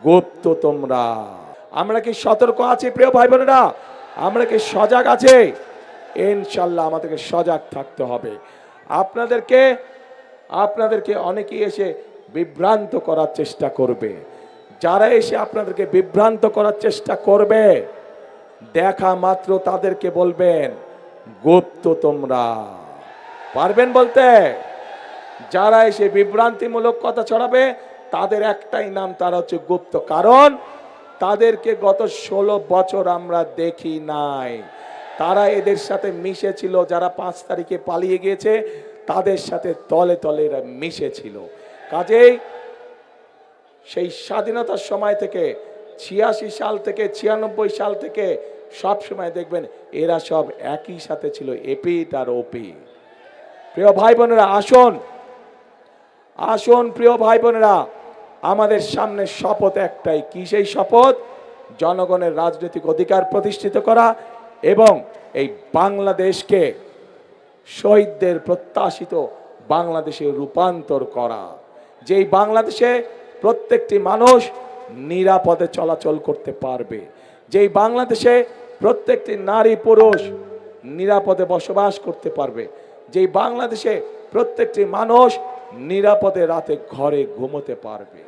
গুপ্ত তোমরা। আমরা কি সতর্ক আছি প্রিয় ভাই বোনেরা? আমরা কি সজাগ আছে? ইনশাল্লাহ আমাদেরকে সজাগ থাকতে হবে। আপনাদেরকে অনেকেই এসে বিভ্রান্ত করার চেষ্টা করবে। যারা এসে আপনাদেরকে বিভ্রান্ত করার চেষ্টা করবে, দেখা মাত্র তাদেরকে বলবেন গুপ্ত তোমরা। পারবেন বলতে? যারা এসে বিভ্রান্তিমূলক কথা ছড়াবে তাদের একটাই নাম, তারা হচ্ছে গুপ্ত। কারণ তাদেরকে গত 16 বছর আমরা দেখি নাই। তারা এদের সাথে মিশেছিল, যারা 5 তারিখে পালিয়ে গিয়েছে তাদের সাথে তলে তলে এরা মিশেছিল। কাজেই সেই স্বাধীনতার সময় থেকে 86 সাল থেকে 96 সাল থেকে সব সময় দেখবেন এরা সব একই সাথে ছিল, এপিট আর ওপি। প্রিয় ভাই বোনেরা, আসুন প্রিয় ভাই বোনেরা, আমাদের সামনে শপথ একটাই। কি সেই শপথ? জনগণের রাজনৈতিক অধিকার প্রতিষ্ঠিত করা এবং এই বাংলাদেশকে শহীদদের প্রত্যাশিত বাংলাদেশে রূপান্তর করা। যেই বাংলাদেশে প্রত্যেকটি মানুষ নিরাপদে চলাচল করতে পারবে, যেই বাংলাদেশে প্রত্যেকটি নারী পুরুষ নিরাপদে বসবাস করতে পারবে, যেই বাংলাদেশে প্রত্যেকটি মানুষ নিরাপদে রাতে ঘরে ঘুমোতে পারবে।